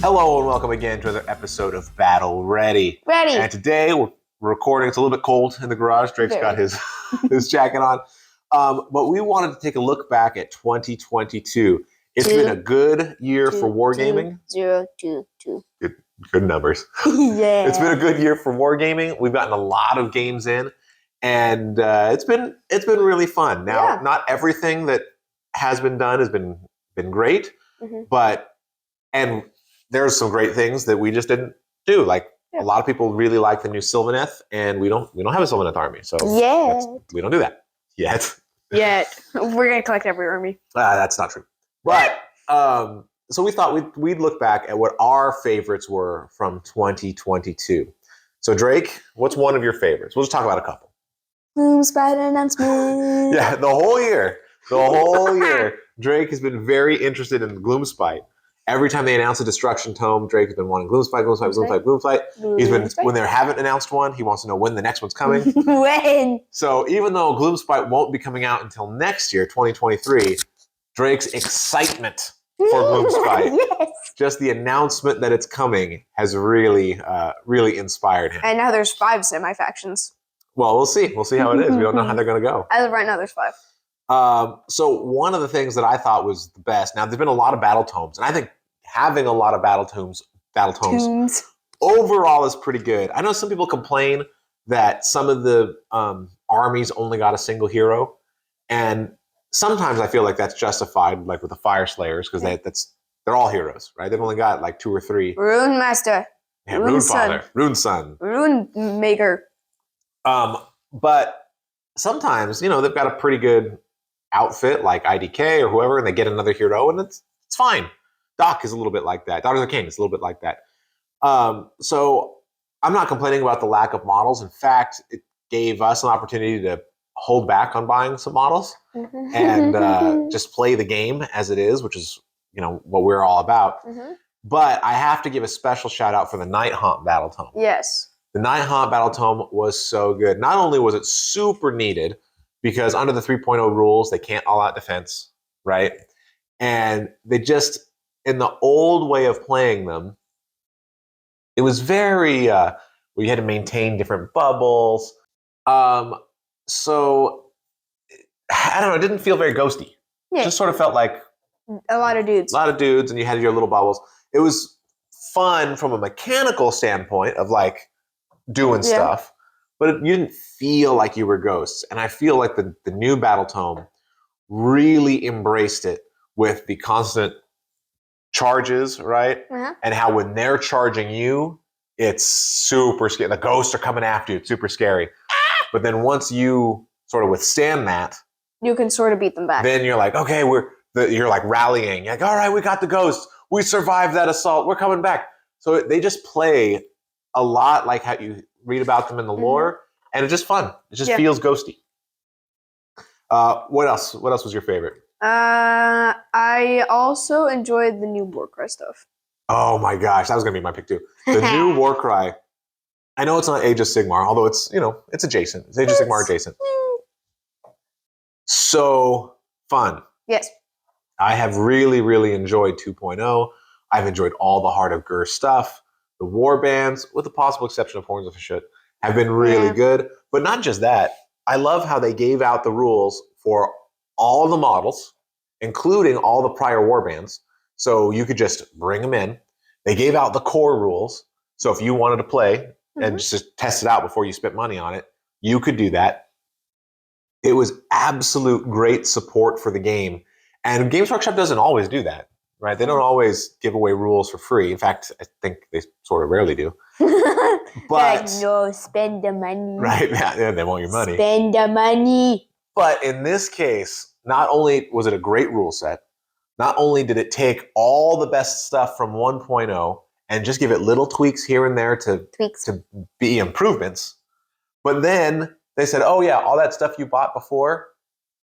Hello and welcome again to another episode of Battle Ready. Ready. And today we're recording. It's a little bit cold in the garage. Drake's got his jacket on. But we wanted to take a look back at 2022. It's been a good year for Wargaming. 022. Good numbers. Yeah. It's been a good year for Wargaming. We've gotten a lot of games in, and it's been really fun. Now, not everything that has been done has been great, but there's some great things that we just didn't do. Like a lot of people really like the new Sylvaneth, and we don't have a Sylvaneth army, so we don't do that yet. We're gonna collect every army. That's not true. But so we thought we'd look back at what our favorites were from 2022. So Drake, what's one of your favorites? We'll just talk about a couple. Boom Spider announcement. Yeah, the whole year, Drake has been very interested in Gloomspite. Every time they announce a Destruction Tome, Drake has been wanting Gloomspite. He's been, when they haven't announced one, he wants to know when the next one's coming. When? So even though Gloomspite won't be coming out until next year, 2023, Drake's excitement for Gloomspite, just the announcement that it's coming, has really inspired him. And now there's 5 semi-factions. Well, we'll see. We'll see how it is. We don't know how they're going to go. As of right now, there's 5. So one of the things that I thought was the best, now there's been a lot of battle tomes, and I think having a lot of battle tomes overall is pretty good. I know some people complain that some of the armies only got a single hero, and sometimes I feel like that's justified, like with the Fire Slayers, because they're all heroes, right? They've only got like 2 or 3. Rune Master. Rune Father. Rune Son. Rune Maker. But sometimes, they've got a pretty good outfit like IDK or whoever, and they get another hero, and it's fine. Doc is a little bit like that. Daughters of Cain is a little bit like that. So I'm not complaining about the lack of models. In fact, it gave us an opportunity to hold back on buying some models and just play the game as it is, which is what we're all about. But I have to give a special shout out for the Night Haunt Battle Tome. Yes. The Night Haunt Battle Tome was so good. Not only was it super needed, because under the 3.0 rules, they can't all-out defense, right? And they just, in the old way of playing them, it was very, we had to maintain different bubbles. So, I don't know, it didn't feel very ghosty. It just sort of felt like a lot of dudes. And you had your little bubbles. It was fun from a mechanical standpoint of like doing stuff, but you didn't feel like you were ghosts. And I feel like the new Battle Tome really embraced it with the constant charges, right? And how when they're charging you, it's super scary. The ghosts are coming after you. It's super scary. But then once you sort of withstand that, you can sort of beat them back. Then you're like, okay, you're like rallying. You're like, all right, we got the ghosts. We survived that assault. We're coming back. So they just play a lot like how you read about them in the lore, and it's just fun. It just feels ghosty. What else? What else was your favorite? I also enjoyed the new Warcry stuff. Oh my gosh, that was gonna be my pick too. The new Warcry. I know it's not Age of Sigmar, although it's it's adjacent. It's Age of Sigmar adjacent. So fun. Yes. I have really enjoyed 2.0. I've enjoyed all the Heart of Gur stuff. The war bands, with the possible exception of Horns of Shit, have been really good. But not just that. I love how they gave out the rules for all the models, including all the prior war bands. So you could just bring them in. They gave out the core rules. So if you wanted to play and just test it out before you spent money on it, you could do that. It was absolute great support for the game. And Games Workshop doesn't always do that. Right, they don't always give away rules for free. In fact, I think they sort of rarely do. But no, spend the money. Right, yeah, they want your money. Spend the money. But in this case, not only was it a great rule set, not only did it take all the best stuff from 1.0 and just give it little tweaks here and there to be improvements, but then they said, oh yeah, all that stuff you bought before,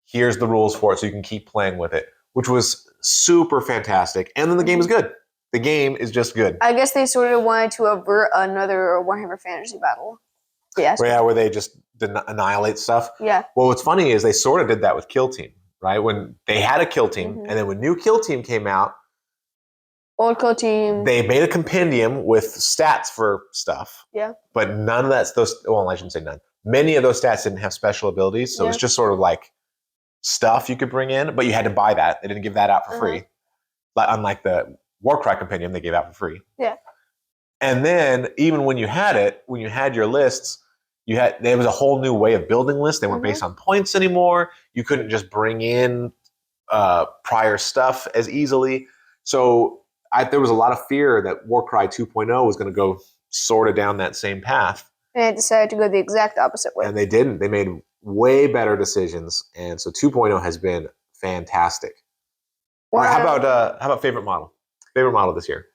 here's the rules for it so you can keep playing with it, which was super fantastic. And then the game is good. The game is just good. I guess they sort of wanted to avert another Warhammer Fantasy battle. Yes. Where they just annihilate stuff. Yeah. Well, what's funny is they sort of did that with Kill Team, right? When they had a Kill Team, and then when new Kill Team came out, Old Code Team. They made a compendium with stats for stuff. Yeah. But none of that's those. Well, I shouldn't say none. Many of those stats didn't have special abilities, so it was just sort of like stuff you could bring in, but you had to buy that. They didn't give that out for free. Like unlike the Warcry compendium, they gave out for free. Yeah. And then even when you had it, when you had your lists, there was a whole new way of building lists. They weren't based on points anymore. You couldn't just bring in prior stuff as easily. So there was a lot of fear that Warcry 2.0 was going to go sort of down that same path. And they decided to go the exact opposite way. And they didn't. They made way better decisions. And so 2.0 has been fantastic. All right, how about favorite model? Favorite model this year?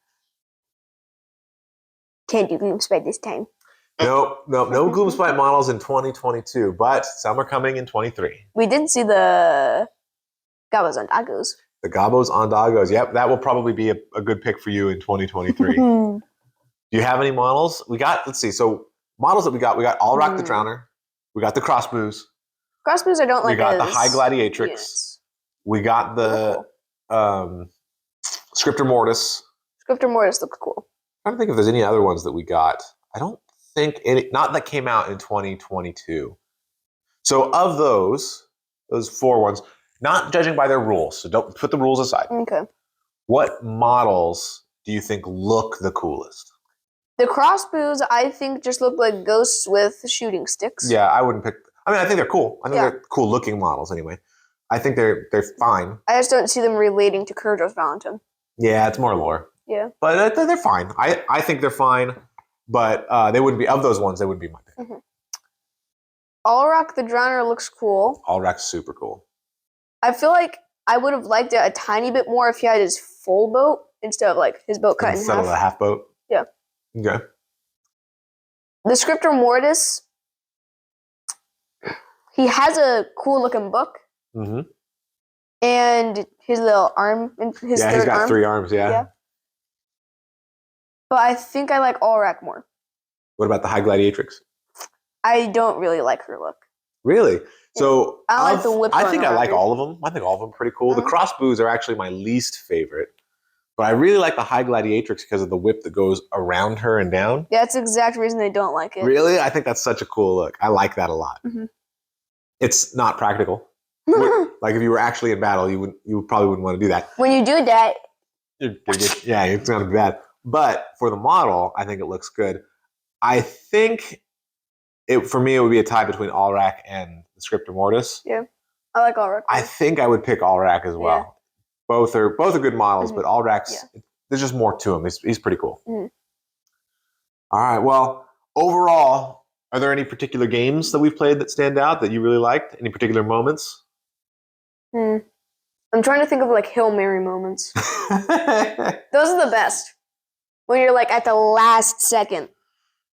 Can't do Gloomspite this time. No Gloomspite models in 2022, but some are coming in 23. We did see the Gabos on Dagos. The Gabos on Dagos. Yep, that will probably be a good pick for you in 2023. Do you have any models? Let's see. So models that we got Allrak the Drowner. We got the Crossbows. Crossbows I don't like. We got the High Gladiatrix. Units. We got the Scriptor Mortis. Scriptor Mortis looks cool. I'm trying to think if there's any other ones that we got. I don't think any, not that came out in 2022. So of those 4 ones, not judging by their rules, so don't put the rules aside. Okay. What models do you think look the coolest? The Crossbows, I think, just look like ghosts with shooting sticks. Yeah, I wouldn't pick. I mean, I think they're cool. I think they're cool looking models anyway. I think they're fine. I just don't see them relating to Kurdos Valentin. Yeah, it's more lore. Yeah. But they're fine. I think they're fine, but they wouldn't be, of those ones, they wouldn't be my pick. Allrak the Drowner looks cool. Allrak's super cool. I feel like I would have liked it a tiny bit more if he had his full boat instead of like his boat cut in half. Instead of a half boat? Yeah. Okay. The Scriptor Mortis, he has a cool looking book. Mm-hmm. And his little arm, his third he's got arm. 3 arms, yeah. But I think I like Allrak more. What about the High Gladiatrix? I don't really like her look. Really? So I like the whip. I think I like all of them. I think all of them are pretty cool. The Crossbows are actually my least favorite. But I really like the High Gladiatrix because of the whip that goes around her and down. Yeah, that's the exact reason they don't like it. Really? I think that's such a cool look. I like that a lot. It's not practical. Like if you were actually in battle, you probably wouldn't want to do that. When you do that, it's going to be bad. But for the model, I think it looks good. I think for me, it would be a tie between Allrak and the Scriptor Mortis. Yeah, I like Allrak. I think I would pick Allrak as well. Yeah. Both are good models, but Allrak's there's just more to him. He's pretty cool. All right. Well, overall, are there any particular games that we've played that stand out that you really liked? Any particular moments? I'm trying to think of like Hail Mary moments. Those are the best. When you're like at the last second.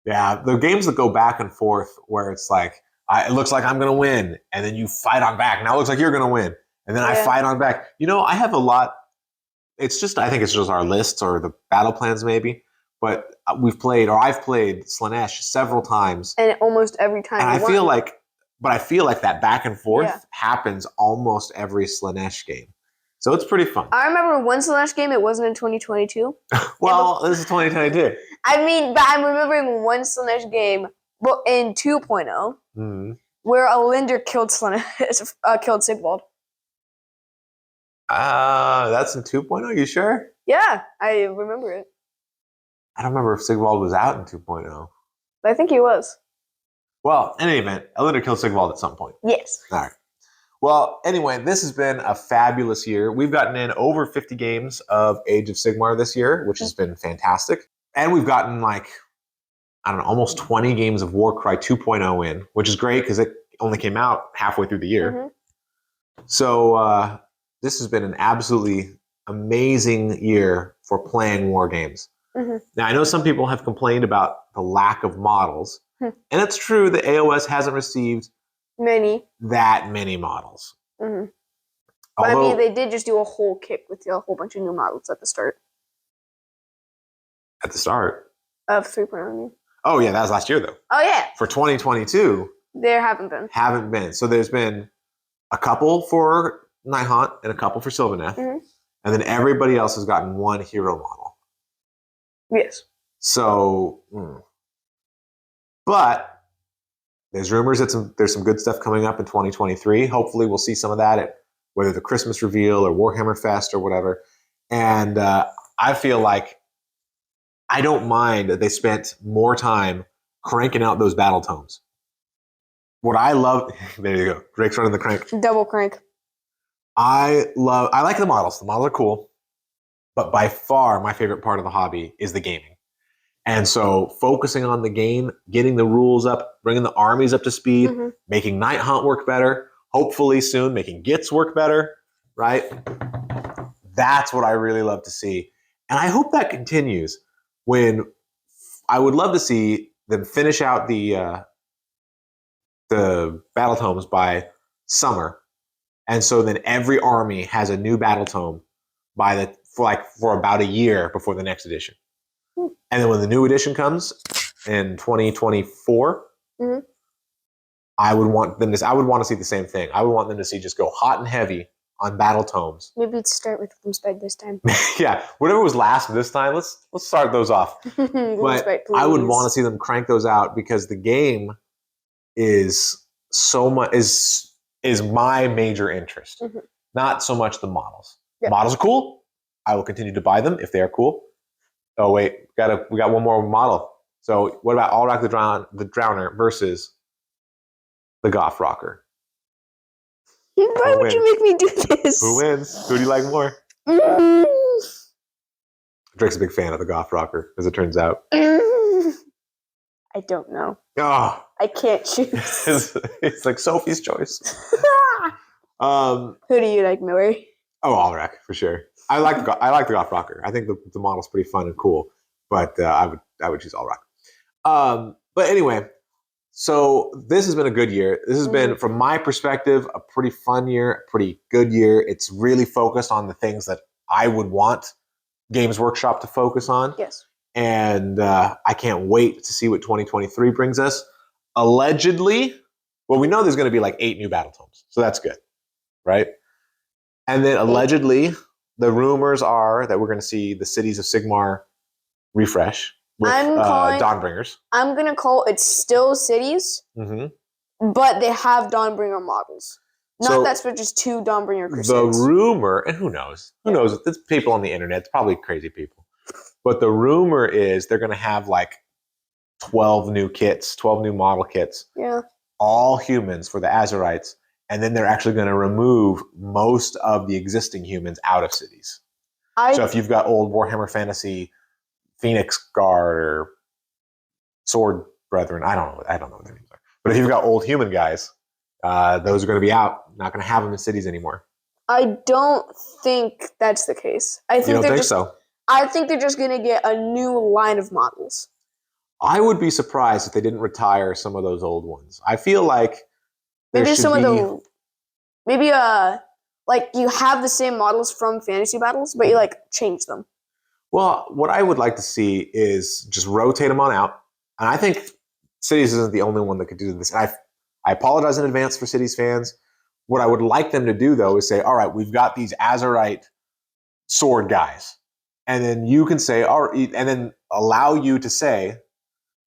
Yeah, the games that go back and forth where it's like, it looks like I'm going to win, and then you fight on back. Now it looks like you're going to win, and then I fight on back. I have a lot. I think it's just our lists or the battle plans maybe, but I've played Slaanesh several times. And almost every time. And I feel like that back and forth happens almost every Slaanesh game. So it's pretty fun. I remember one Slaanesh game, it wasn't in 2022. Well, this is 2022. I mean, but I'm remembering one Slaanesh game in 2.0 where a Linder killed killed Sigvald. That's in 2.0, you sure? Yeah, I remember it. I don't remember if Sigvald was out in 2.0. But I think he was. Well, in any event, Linder killed Sigvald at some point. Yes. All right. Well, anyway, this has been a fabulous year. We've gotten in over 50 games of Age of Sigmar this year, which has been fantastic. And we've gotten almost 20 games of Warcry 2.0 in, which is great because it only came out halfway through the year. So this has been an absolutely amazing year for playing war games. Now, I know some people have complained about the lack of models. And it's true that AOS hasn't received that many models. But I mean, they did just do a whole kick with a whole bunch of new models at the start. At the start? Of 3.0. Oh, yeah, that was last year, though. Oh, yeah. For 2022. There haven't been. So there's been a couple for Nighthaunt and a couple for Sylvaneth. And and then everybody else has gotten one hero model. Yes. So, but there's rumors that there's some good stuff coming up in 2023. Hopefully, we'll see some of that at whether the Christmas reveal or Warhammer Fest or whatever. And I feel like I don't mind that they spent more time cranking out those battle tomes. What I love, there you go, Drake's running the crank. Double crank. I like the models. The models are cool, but by far my favorite part of the hobby is the gaming. And so focusing on the game, getting the rules up, bringing the armies up to speed, making Night Hunt work better, hopefully soon making Gits work better, right? That's what I really love to see. And I hope that continues. When I would love to see them finish out the battle tomes by summer. And so then every army has a new battle tome for about a year before the next edition. And then when the new edition comes in 2024, I would want to see the same thing. I would want them to see just go hot and heavy on battle tomes. Maybe let's start with Gloomspite this time. Yeah, whatever was last this time, let's start those off. But I would want to see them crank those out because the game is so much is my major interest, not so much the models. Yep. Models are cool. I will continue to buy them if they are cool. Oh wait, we got one more model. So what about Allrak the Drowner versus the Goth Rocker? Why would you make me do this? Who wins? Who do you like more? Drake's a big fan of the Goth Rocker, as it turns out. I don't know. Oh. I can't choose. It's like Sophie's choice. Who do you like, Miller? Oh, Allrak, for sure. I like the Goth Rocker. I think the model's pretty fun and cool, but I would choose Allrak. But anyway, so this has been a good year. This has been, from my perspective, a pretty fun year, a pretty good year. It's really focused on the things that I would want Games Workshop to focus on. Yes. And I can't wait to see what 2023 brings us. Allegedly, well, we know there's going to be like 8 new battle tomes, so that's good, right? And then allegedly, the rumors are that we're going to see the Cities of Sigmar refresh with Dawnbringers. I'm going to call it still Cities, but they have Dawnbringer models. Not that's for just 2 Dawnbringer Crusades. The rumor, and who knows? Who knows? It's people on the internet. It's probably crazy people. But the rumor is they're going to have like 12 new kits, 12 new model kits. Yeah. All humans for the Azerites. And then they're actually going to remove most of the existing humans out of cities. So if you've got old Warhammer Fantasy, Phoenix Guard, or Sword Brethren, I don't know what their names are. But if you've got old human guys, those are going to be out. Not going to have them in cities anymore. I don't think that's the case. I think I think they're just going to get a new line of models. I would be surprised if they didn't retire some of those old ones. I feel like maybe like you have the same models from fantasy battles, but you like change them. Well, what I would like to see is just rotate them on out. And I think Cities isn't the only one that could do this. And I apologize in advance for Cities fans. What I would like them to do, though, is say, all right, we've got these Azerite sword guys. And then you can say, and then allow you to say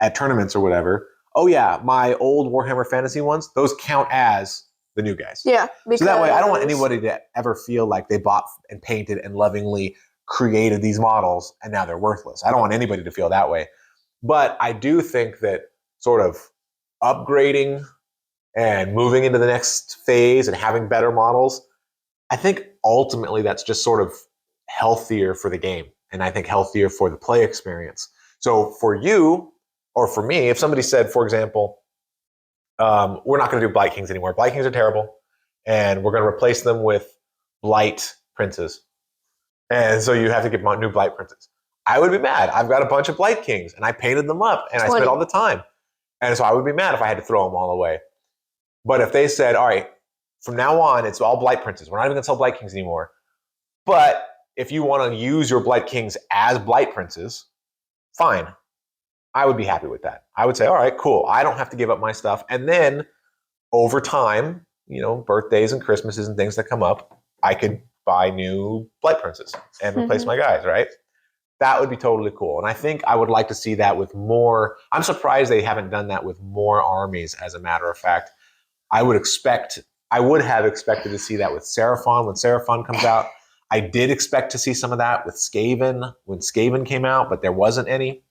at tournaments or whatever, oh yeah, my old Warhammer Fantasy ones, those count as the new guys. Yeah. So that way I don't want anybody to ever feel like they bought and painted and lovingly created these models and now they're worthless. I don't want anybody to feel that way. But I do think that sort of upgrading and moving into the next phase and having better models, I think ultimately that's just sort of healthier for the game, and I think healthier for the play experience. So for you, or for me, if somebody said, for example, we're not going to do Blight Kings anymore. Blight Kings are terrible, and we're going to replace them with Blight Princes. And so you have to get new Blight Princes. I would be mad. I've got a bunch of Blight Kings, and I painted them up, and I spent all the time. And so I would be mad if I had to throw them all away. But if they said, all right, from now on, it's all Blight Princes. We're not even going to sell Blight Kings anymore. But if you want to use your Blight Kings as Blight Princes, fine. I would be happy with that. I would say, all right, cool. I don't have to give up my stuff. And then over time, birthdays and Christmases and things that come up, I could buy new Blight Princes and replace my guys, right? That would be totally cool. And I think I would like to see that with more. I'm surprised they haven't done that with more armies, as a matter of fact. I would have expected to see that with Seraphon when Seraphon comes out. I did expect to see some of that with Skaven when Skaven came out, but there wasn't any.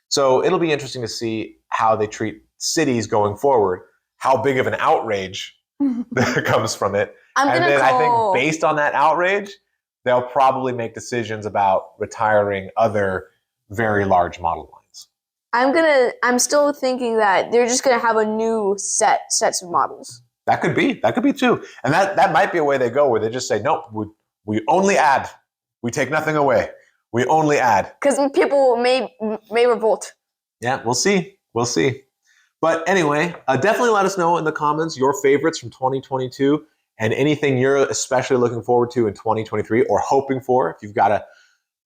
So it'll be interesting to see how they treat cities going forward, how big of an outrage that comes from it. I think based on that outrage, they'll probably make decisions about retiring other very large model lines. I'm still thinking that they're just gonna have a new sets of models. That could be too. And that might be a way they go, where they just say, nope, we only add. We take nothing away. We only add. Because people may revolt. Yeah, we'll see. We'll see. But anyway, definitely let us know in the comments your favorites from 2022 and anything you're especially looking forward to in 2023 or hoping for. If you've got to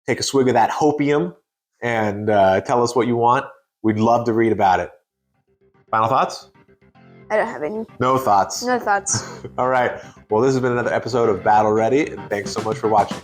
take a swig of that hopium and tell us what you want, we'd love to read about it. Final thoughts? I don't have any. No thoughts. No thoughts. All right. Well, this has been another episode of Battle Ready, and thanks so much for watching.